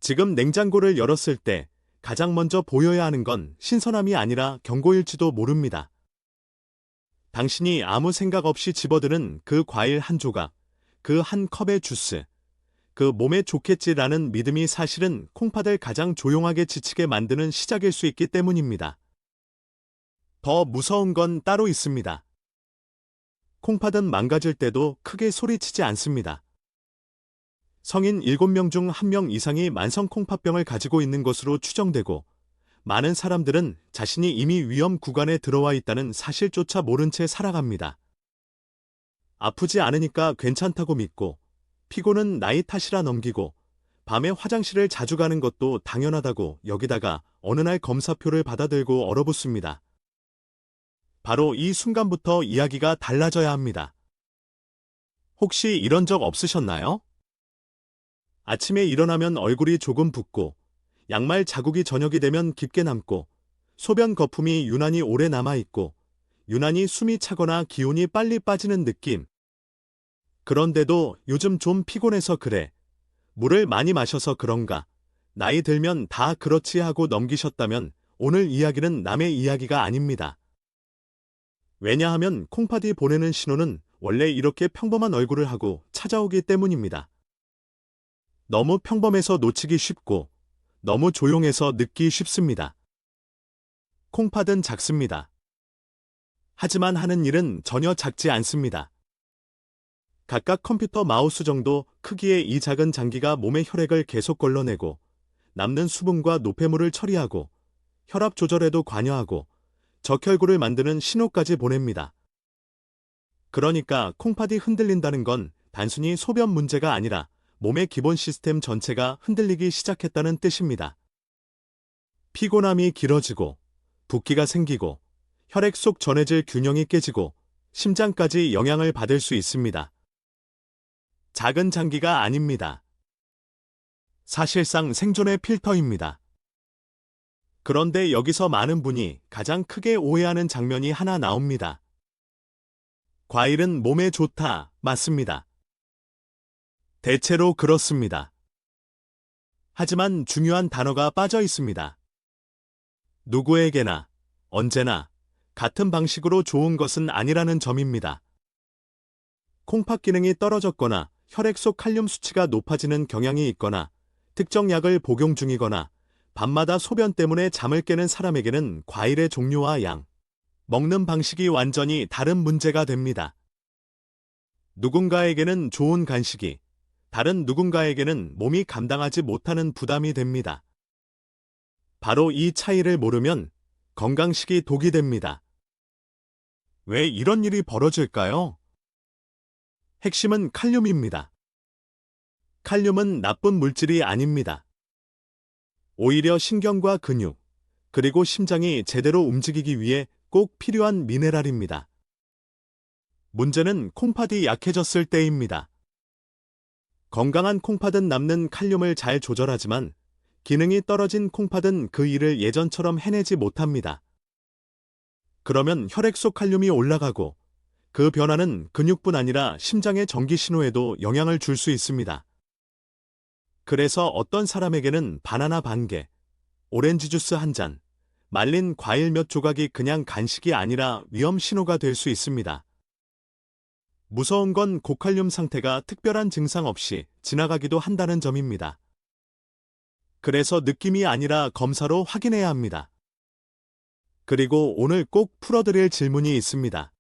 지금 냉장고를 열었을 때 가장 먼저 보여야 하는 건 신선함이 아니라 경고일지도 모릅니다. 당신이 아무 생각 없이 집어드는 그 과일 한 조각, 그 한 컵의 주스, 그 몸에 좋겠지라는 믿음이 사실은 콩팥을 가장 조용하게 지치게 만드는 시작일 수 있기 때문입니다. 더 무서운 건 따로 있습니다. 콩팥은 망가질 때도 크게 소리치지 않습니다. 성인 7명 중 1명 이상이 만성 콩팥병을 가지고 있는 것으로 추정되고, 많은 사람들은 자신이 이미 위험 구간에 들어와 있다는 사실조차 모른 채 살아갑니다. 아프지 않으니까 괜찮다고 믿고, 피곤은 나이 탓이라 넘기고, 밤에 화장실을 자주 가는 것도 당연하다고 여기다가 어느 날 검사표를 받아들고 얼어붙습니다. 바로 이 순간부터 이야기가 달라져야 합니다. 혹시 이런 적 없으셨나요? 아침에 일어나면 얼굴이 조금 붓고, 양말 자국이 저녁이 되면 깊게 남고, 소변 거품이 유난히 오래 남아있고, 유난히 숨이 차거나 기운이 빨리 빠지는 느낌. 그런데도 요즘 좀 피곤해서 그래. 물을 많이 마셔서 그런가. 나이 들면 다 그렇지 하고 넘기셨다면 오늘 이야기는 남의 이야기가 아닙니다. 왜냐하면 콩팥이 보내는 신호는 원래 이렇게 평범한 얼굴을 하고 찾아오기 때문입니다. 너무 평범해서 놓치기 쉽고, 너무 조용해서 늦기 쉽습니다. 콩팥은 작습니다. 하지만 하는 일은 전혀 작지 않습니다. 각각 컴퓨터 마우스 정도 크기의 이 작은 장기가 몸의 혈액을 계속 걸러내고, 남는 수분과 노폐물을 처리하고, 혈압 조절에도 관여하고, 적혈구를 만드는 신호까지 보냅니다. 그러니까 콩팥이 흔들린다는 건 단순히 소변 문제가 아니라 몸의 기본 시스템 전체가 흔들리기 시작했다는 뜻입니다. 피곤함이 길어지고, 붓기가 생기고, 혈액 속 전해질 균형이 깨지고, 심장까지 영향을 받을 수 있습니다. 작은 장기가 아닙니다. 사실상 생존의 필터입니다. 그런데 여기서 많은 분이 가장 크게 오해하는 장면이 하나 나옵니다. 과일은 몸에 좋다, 맞습니다. 대체로 그렇습니다. 하지만 중요한 단어가 빠져 있습니다. 누구에게나, 언제나, 같은 방식으로 좋은 것은 아니라는 점입니다. 콩팥 기능이 떨어졌거나 혈액 속 칼륨 수치가 높아지는 경향이 있거나 특정 약을 복용 중이거나 밤마다 소변 때문에 잠을 깨는 사람에게는 과일의 종류와 양, 먹는 방식이 완전히 다른 문제가 됩니다. 누군가에게는 좋은 간식이, 다른 누군가에게는 몸이 감당하지 못하는 부담이 됩니다. 바로 이 차이를 모르면 건강식이 독이 됩니다. 왜 이런 일이 벌어질까요? 핵심은 칼륨입니다. 칼륨은 나쁜 물질이 아닙니다. 오히려 신경과 근육, 그리고 심장이 제대로 움직이기 위해 꼭 필요한 미네랄입니다. 문제는 콩팥이 약해졌을 때입니다. 건강한 콩팥은 남는 칼륨을 잘 조절하지만 기능이 떨어진 콩팥은 그 일을 예전처럼 해내지 못합니다. 그러면 혈액 속 칼륨이 올라가고 그 변화는 근육뿐 아니라 심장의 전기 신호에도 영향을 줄 수 있습니다. 그래서 어떤 사람에게는 바나나 반 개, 오렌지 주스 한 잔, 말린 과일 몇 조각이 그냥 간식이 아니라 위험 신호가 될 수 있습니다. 무서운 건 고칼륨 상태가 특별한 증상 없이 지나가기도 한다는 점입니다. 그래서 느낌이 아니라 검사로 확인해야 합니다. 그리고 오늘 꼭 풀어드릴 질문이 있습니다.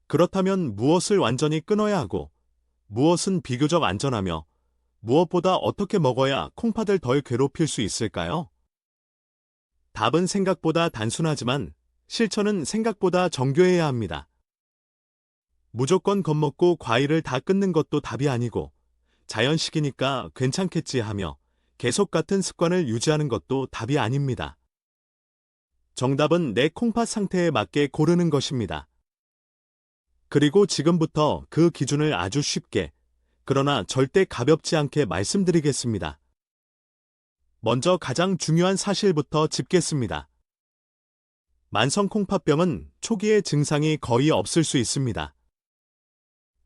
그렇다면 무엇을 완전히 끊어야 하고, 무엇은 비교적 안전하며, 무엇보다 어떻게 먹어야 콩팥을 덜 괴롭힐 수 있을까요? 답은 생각보다 단순하지만 실천은 생각보다 정교해야 합니다. 무조건 겁먹고 과일을 다 끊는 것도 답이 아니고, 자연식이니까 괜찮겠지 하며 계속 같은 습관을 유지하는 것도 답이 아닙니다. 정답은 내 콩팥 상태에 맞게 고르는 것입니다. 그리고 지금부터 그 기준을 아주 쉽게, 그러나 절대 가볍지 않게 말씀드리겠습니다. 먼저 가장 중요한 사실부터 짚겠습니다. 만성 콩팥병은 초기에 증상이 거의 없을 수 있습니다.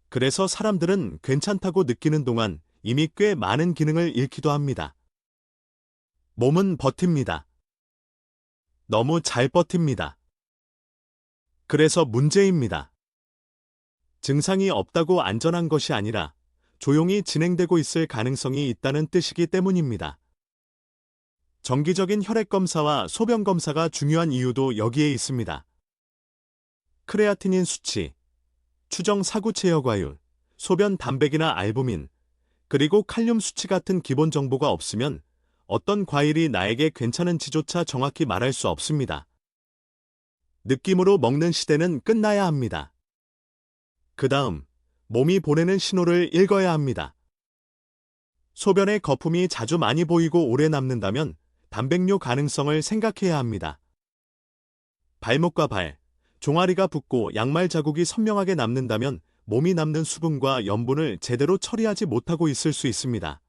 그래서 사람들은 괜찮다고 느끼는 동안 이미 꽤 많은 기능을 잃기도 합니다. 몸은 버팁니다. 너무 잘 버팁니다. 그래서 문제입니다. 증상이 없다고 안전한 것이 아니라 조용히 진행되고 있을 가능성이 있다는 뜻이기 때문입니다. 정기적인 혈액검사와 소변검사가 중요한 이유도 여기에 있습니다. 크레아티닌 수치, 추정 사구체여과율, 소변 단백이나 알부민, 그리고 칼륨 수치 같은 기본 정보가 없으면 어떤 과일이 나에게 괜찮은지조차 정확히 말할 수 없습니다. 느낌으로 먹는 시대는 끝나야 합니다. 그 다음, 몸이 보내는 신호를 읽어야 합니다. 소변에 거품이 자주 많이 보이고 오래 남는다면 단백뇨 가능성을 생각해야 합니다. 발목과 발, 종아리가 붓고 양말 자국이 선명하게 남는다면 몸이 남는 수분과 염분을 제대로 처리하지 못하고 있을 수 있습니다.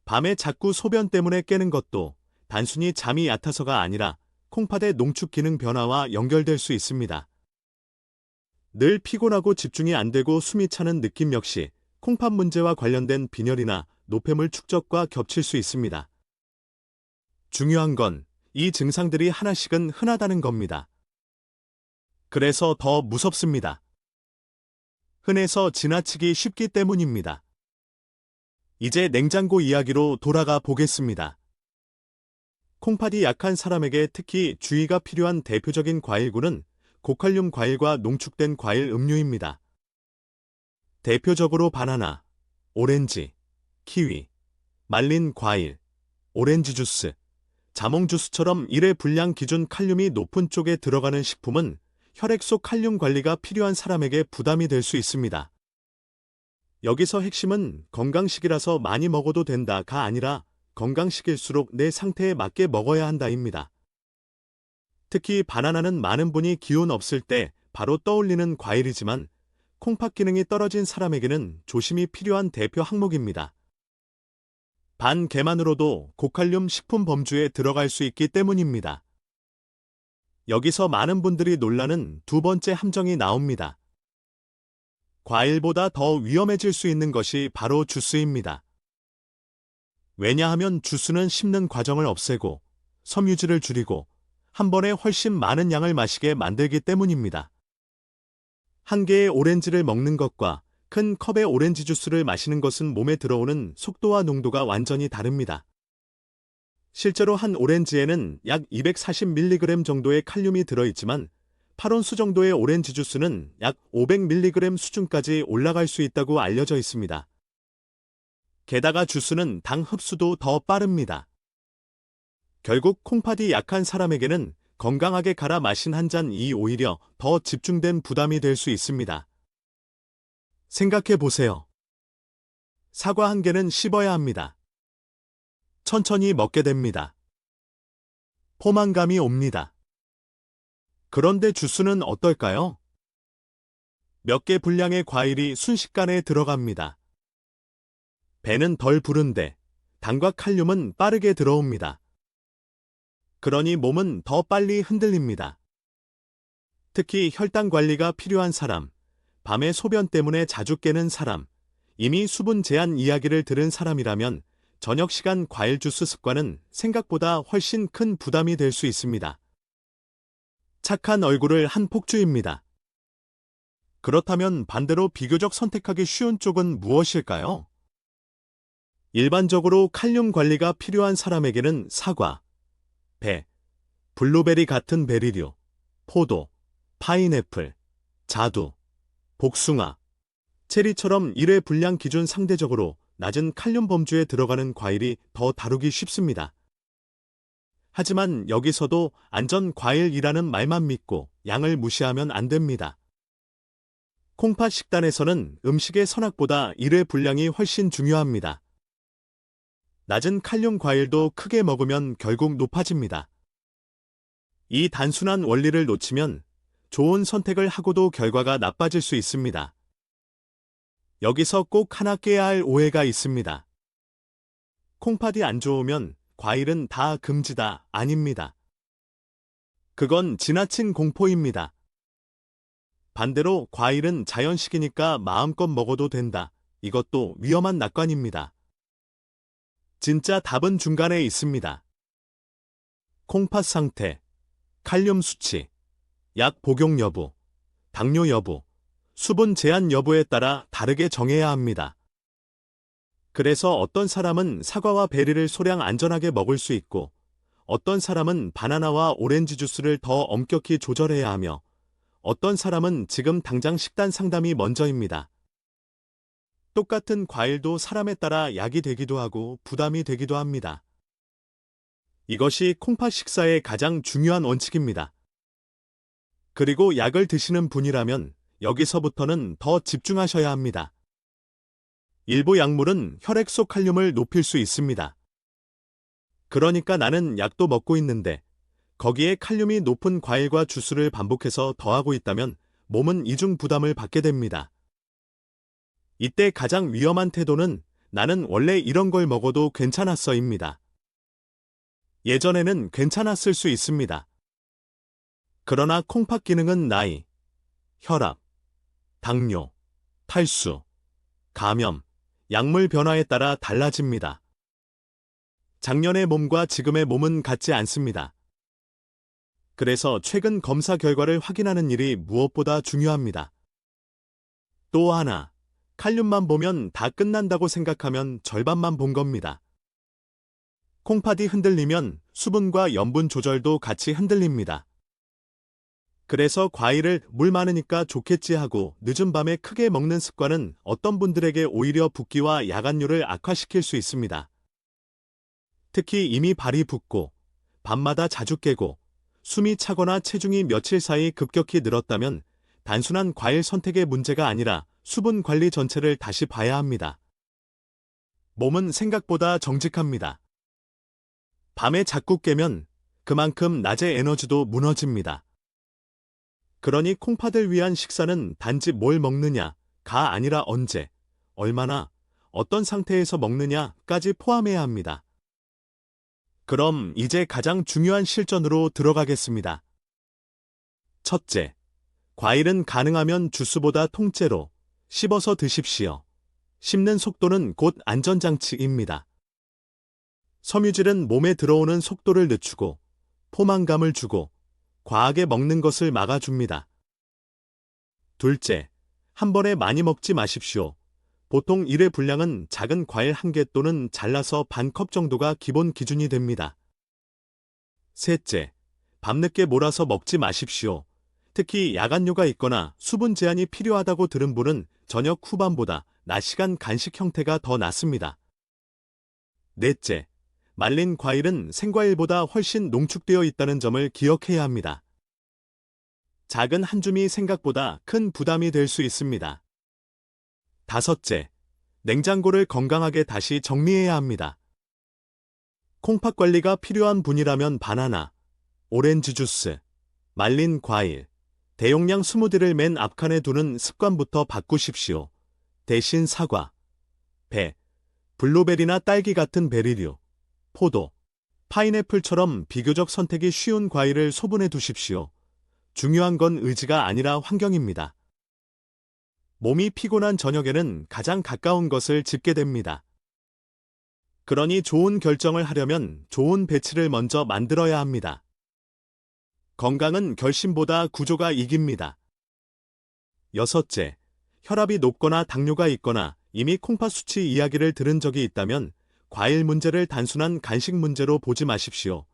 밤에 자꾸 소변 때문에 깨는 것도 단순히 잠이 얕아서가 아니라 콩팥의 농축 기능 변화와 연결될 수 있습니다. 늘 피곤하고 집중이 안 되고 숨이 차는 느낌 역시 콩팥 문제와 관련된 빈혈이나 노폐물 축적과 겹칠 수 있습니다. 중요한 건 이 증상들이 하나씩은 흔하다는 겁니다. 그래서 더 무섭습니다. 흔해서 지나치기 쉽기 때문입니다. 이제 냉장고 이야기로 돌아가 보겠습니다. 콩팥이 약한 사람에게 특히 주의가 필요한 대표적인 과일군은 고칼륨 과일과 농축된 과일 음료입니다. 대표적으로 바나나, 오렌지, 키위, 말린 과일, 오렌지 주스, 자몽 주스처럼 일회 분량 기준 칼륨이 높은 쪽에 들어가는 식품은 혈액 속 칼륨 관리가 필요한 사람에게 부담이 될 수 있습니다. 여기서 핵심은 건강식이라서 많이 먹어도 된다가 아니라 건강식일수록 내 상태에 맞게 먹어야 한다입니다. 특히 바나나는 많은 분이 기운 없을 때 바로 떠올리는 과일이지만 콩팥 기능이 떨어진 사람에게는 조심이 필요한 대표 항목입니다. 반 개만으로도 고칼륨 식품 범주에 들어갈 수 있기 때문입니다. 여기서 많은 분들이 놀라는 두 번째 함정이 나옵니다. 과일보다 더 위험해질 수 있는 것이 바로 주스입니다. 왜냐하면 주스는 씹는 과정을 없애고 섬유질을 줄이고 한 번에 훨씬 많은 양을 마시게 만들기 때문입니다. 한 개의 오렌지를 먹는 것과 큰 컵의 오렌지 주스를 마시는 것은 몸에 들어오는 속도와 농도가 완전히 다릅니다. 실제로 한 오렌지에는 약 240mg 정도의 칼륨이 들어있지만 8온수 정도의 오렌지 주스는 약 500mg 수준까지 올라갈 수 있다고 알려져 있습니다. 게다가 주스는 당 흡수도 더 빠릅니다. 결국 콩팥이 약한 사람에게는 건강하게 갈아 마신 한 잔이 오히려 더 집중된 부담이 될 수 있습니다. 생각해 보세요. 사과 한 개는 씹어야 합니다. 천천히 먹게 됩니다. 포만감이 옵니다. 그런데 주스는 어떨까요? 몇 개 분량의 과일이 순식간에 들어갑니다. 배는 덜 부른데 당과 칼륨은 빠르게 들어옵니다. 그러니 몸은 더 빨리 흔들립니다. 특히 혈당 관리가 필요한 사람, 밤에 소변 때문에 자주 깨는 사람, 이미 수분 제한 이야기를 들은 사람이라면 저녁 시간 과일 주스 습관은 생각보다 훨씬 큰 부담이 될 수 있습니다. 착한 얼굴을 한 폭주입니다. 그렇다면 반대로 비교적 선택하기 쉬운 쪽은 무엇일까요? 일반적으로 칼륨 관리가 필요한 사람에게는 사과, 배, 블루베리 같은 베리류, 포도, 파인애플, 자두, 복숭아, 체리처럼 일회 분량 기준 상대적으로 낮은 칼륨 범주에 들어가는 과일이 더 다루기 쉽습니다. 하지만 여기서도 안전 과일이라는 말만 믿고 양을 무시하면 안 됩니다. 콩팥 식단에서는 음식의 선악보다 일회 분량이 훨씬 중요합니다. 낮은 칼륨 과일도 크게 먹으면 결국 높아집니다. 이 단순한 원리를 놓치면 좋은 선택을 하고도 결과가 나빠질 수 있습니다. 여기서 꼭 하나 깨야 할 오해가 있습니다. 콩팥이 안 좋으면 과일은 다 금지다 아닙니다. 그건 지나친 공포입니다. 반대로 과일은 자연식이니까 마음껏 먹어도 된다. 이것도 위험한 낙관입니다. 진짜 답은 중간에 있습니다. 콩팥 상태, 칼륨 수치, 약 복용 여부, 당뇨 여부, 수분 제한 여부에 따라 다르게 정해야 합니다. 그래서 어떤 사람은 사과와 베리를 소량 안전하게 먹을 수 있고, 어떤 사람은 바나나와 오렌지 주스를 더 엄격히 조절해야 하며, 어떤 사람은 지금 당장 식단 상담이 먼저입니다. 똑같은 과일도 사람에 따라 약이 되기도 하고 부담이 되기도 합니다. 이것이 콩팥 식사의 가장 중요한 원칙입니다. 그리고 약을 드시는 분이라면 여기서부터는 더 집중하셔야 합니다. 일부 약물은 혈액 속 칼륨을 높일 수 있습니다. 그러니까 나는 약도 먹고 있는데 거기에 칼륨이 높은 과일과 주스를 반복해서 더하고 있다면 몸은 이중 부담을 받게 됩니다. 이때 가장 위험한 태도는 나는 원래 이런 걸 먹어도 괜찮았어입니다. 예전에는 괜찮았을 수 있습니다. 그러나 콩팥 기능은 나이, 혈압, 당뇨, 탈수, 감염, 약물 변화에 따라 달라집니다. 작년의 몸과 지금의 몸은 같지 않습니다. 그래서 최근 검사 결과를 확인하는 일이 무엇보다 중요합니다. 또 하나, 칼륨만 보면 다 끝난다고 생각하면 절반만 본 겁니다. 콩팥이 흔들리면 수분과 염분 조절도 같이 흔들립니다. 그래서 과일을 물 많으니까 좋겠지 하고 늦은 밤에 크게 먹는 습관은 어떤 분들에게 오히려 붓기와 야간뇨를 악화시킬 수 있습니다. 특히 이미 발이 붓고 밤마다 자주 깨고 숨이 차거나 체중이 며칠 사이 급격히 늘었다면 단순한 과일 선택의 문제가 아니라 수분 관리 전체를 다시 봐야 합니다. 몸은 생각보다 정직합니다. 밤에 자꾸 깨면 그만큼 낮의 에너지도 무너집니다. 그러니 콩팥을 위한 식사는 단지 뭘 먹느냐가 아니라 언제, 얼마나, 어떤 상태에서 먹느냐까지 포함해야 합니다. 그럼 이제 가장 중요한 실전으로 들어가겠습니다. 첫째, 과일은 가능하면 주스보다 통째로 씹어서 드십시오. 씹는 속도는 곧 안전장치입니다. 섬유질은 몸에 들어오는 속도를 늦추고 포만감을 주고 과하게 먹는 것을 막아줍니다. 둘째, 한 번에 많이 먹지 마십시오. 보통 1회 분량은 작은 과일 1개 또는 잘라서 반 컵 정도가 기본 기준이 됩니다. 셋째, 밤늦게 몰아서 먹지 마십시오. 특히 야간뇨가 있거나 수분 제한이 필요하다고 들은 분은 저녁 후반보다 낮 시간 간식 형태가 더 낫습니다. 넷째, 말린 과일은 생과일보다 훨씬 농축되어 있다는 점을 기억해야 합니다. 작은 한 줌이 생각보다 큰 부담이 될 수 있습니다. 다섯째, 냉장고를 건강하게 다시 정리해야 합니다. 콩팥 관리가 필요한 분이라면 바나나, 오렌지 주스, 말린 과일, 대용량 스무디를 맨 앞칸에 두는 습관부터 바꾸십시오. 대신 사과, 배, 블루베리나 딸기 같은 베리류, 포도, 파인애플처럼 비교적 선택이 쉬운 과일을 소분해 두십시오. 중요한 건 의지가 아니라 환경입니다. 몸이 피곤한 저녁에는 가장 가까운 것을 집게 됩니다. 그러니 좋은 결정을 하려면 좋은 배치를 먼저 만들어야 합니다. 건강은 결심보다 구조가 이깁니다. 여섯째, 혈압이 높거나 당뇨가 있거나 이미 콩팥 수치 이야기를 들은 적이 있다면 과일 문제를 단순한 간식 문제로 보지 마십시오.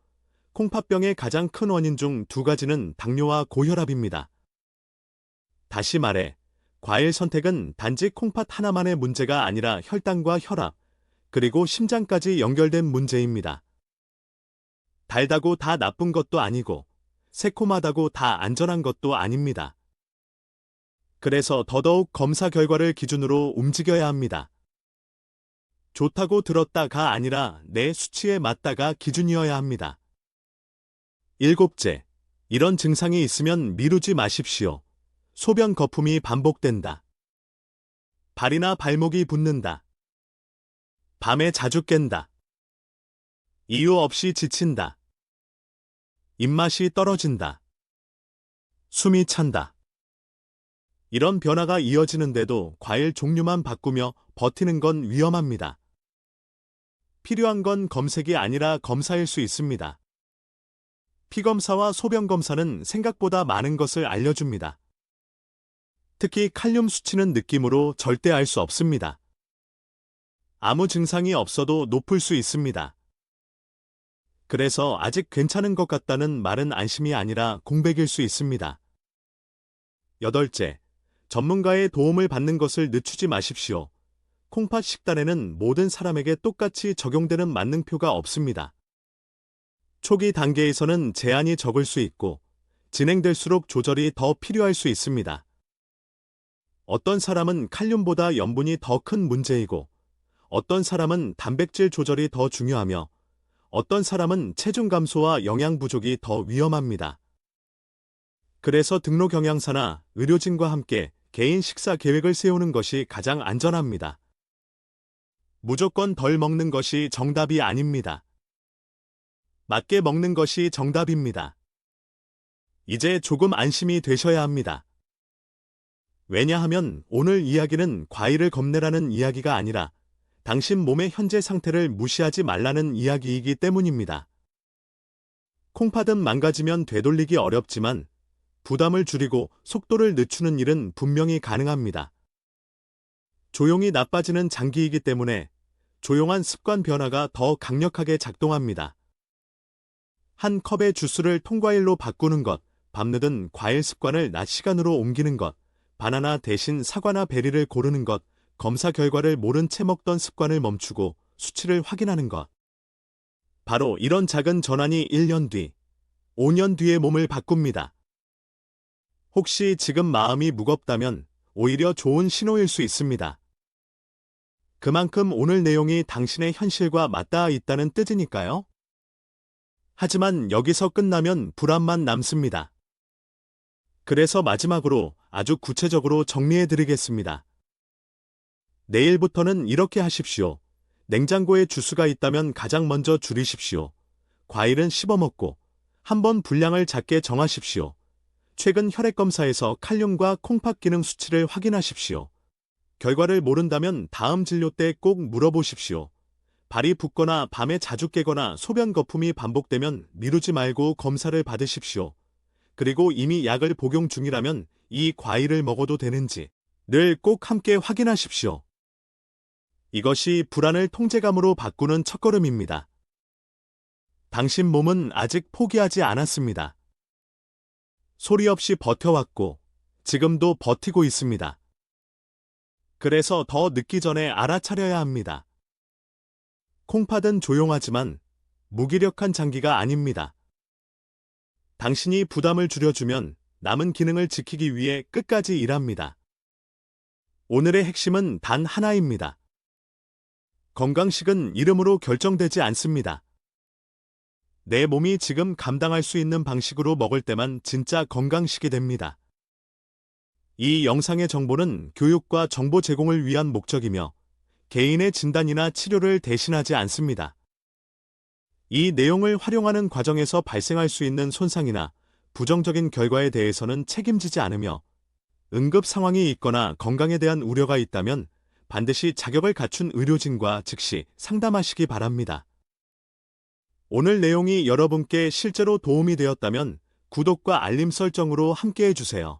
콩팥병의 가장 큰 원인 중 2가지는 당뇨와 고혈압입니다. 다시 말해, 과일 선택은 단지 콩팥 하나만의 문제가 아니라 혈당과 혈압, 그리고 심장까지 연결된 문제입니다. 달다고 다 나쁜 것도 아니고, 새콤하다고 다 안전한 것도 아닙니다. 그래서 더더욱 검사 결과를 기준으로 움직여야 합니다. 좋다고 들었다가 아니라 내 수치에 맞다가 기준이어야 합니다. 일곱째, 이런 증상이 있으면 미루지 마십시오. 소변 거품이 반복된다. 발이나 발목이 붓는다. 밤에 자주 깬다. 이유 없이 지친다. 입맛이 떨어진다. 숨이 찬다. 이런 변화가 이어지는데도 과일 종류만 바꾸며 버티는 건 위험합니다. 필요한 건 검색이 아니라 검사일 수 있습니다. 피검사와 소변검사는 생각보다 많은 것을 알려줍니다. 특히 칼륨 수치는 느낌으로 절대 알 수 없습니다. 아무 증상이 없어도 높을 수 있습니다. 그래서 아직 괜찮은 것 같다는 말은 안심이 아니라 공백일 수 있습니다. 여덟째, 전문가의 도움을 받는 것을 늦추지 마십시오. 콩팥 식단에는 모든 사람에게 똑같이 적용되는 만능표가 없습니다. 초기 단계에서는 제한이 적을 수 있고 진행될수록 조절이 더 필요할 수 있습니다. 어떤 사람은 칼륨보다 염분이 더 큰 문제이고 어떤 사람은 단백질 조절이 더 중요하며 어떤 사람은 체중 감소와 영양 부족이 더 위험합니다. 그래서 등록 영양사나 의료진과 함께 개인 식사 계획을 세우는 것이 가장 안전합니다. 무조건 덜 먹는 것이 정답이 아닙니다. 맞게 먹는 것이 정답입니다. 이제 조금 안심이 되셔야 합니다. 왜냐하면 오늘 이야기는 과일을 겁내라는 이야기가 아니라 당신 몸의 현재 상태를 무시하지 말라는 이야기이기 때문입니다. 콩팥은 망가지면 되돌리기 어렵지만 부담을 줄이고 속도를 늦추는 일은 분명히 가능합니다. 조용히 나빠지는 장기이기 때문에 조용한 습관 변화가 더 강력하게 작동합니다. 한 컵의 주스를 통과일로 바꾸는 것, 밤늦은 과일 습관을 낮 시간으로 옮기는 것, 바나나 대신 사과나 베리를 고르는 것, 검사 결과를 모른 채 먹던 습관을 멈추고 수치를 확인하는 것. 바로 이런 작은 전환이 1년 뒤, 5년 뒤의 몸을 바꿉니다. 혹시 지금 마음이 무겁다면 오히려 좋은 신호일 수 있습니다. 그만큼 오늘 내용이 당신의 현실과 맞닿아 있다는 뜻이니까요. 하지만 여기서 끝나면 불안만 남습니다. 그래서 마지막으로 아주 구체적으로 정리해드리겠습니다. 내일부터는 이렇게 하십시오. 냉장고에 주스가 있다면 가장 먼저 줄이십시오. 과일은 씹어먹고 한번 분량을 작게 정하십시오. 최근 혈액검사에서 칼륨과 콩팥 기능 수치를 확인하십시오. 결과를 모른다면 다음 진료 때 꼭 물어보십시오. 발이 붓거나 밤에 자주 깨거나 소변 거품이 반복되면 미루지 말고 검사를 받으십시오. 그리고 이미 약을 복용 중이라면 이 과일을 먹어도 되는지 늘 꼭 함께 확인하십시오. 이것이 불안을 통제감으로 바꾸는 첫걸음입니다. 당신 몸은 아직 포기하지 않았습니다. 소리 없이 버텨왔고 지금도 버티고 있습니다. 그래서 더 늦기 전에 알아차려야 합니다. 콩팥은 조용하지만 무기력한 장기가 아닙니다. 당신이 부담을 줄여주면 남은 기능을 지키기 위해 끝까지 일합니다. 오늘의 핵심은 단 하나입니다. 건강식은 이름으로 결정되지 않습니다. 내 몸이 지금 감당할 수 있는 방식으로 먹을 때만 진짜 건강식이 됩니다. 이 영상의 정보는 교육과 정보 제공을 위한 목적이며 개인의 진단이나 치료를 대신하지 않습니다. 이 내용을 활용하는 과정에서 발생할 수 있는 손상이나 부정적인 결과에 대해서는 책임지지 않으며 응급 상황이 있거나 건강에 대한 우려가 있다면 반드시 자격을 갖춘 의료진과 즉시 상담하시기 바랍니다. 오늘 내용이 여러분께 실제로 도움이 되었다면 구독과 알림 설정으로 함께해 주세요.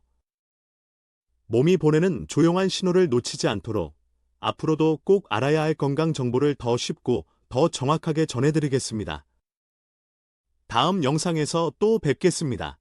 몸이 보내는 조용한 신호를 놓치지 않도록 앞으로도 꼭 알아야 할 건강 정보를 더 쉽고 더 정확하게 전해드리겠습니다. 다음 영상에서 또 뵙겠습니다.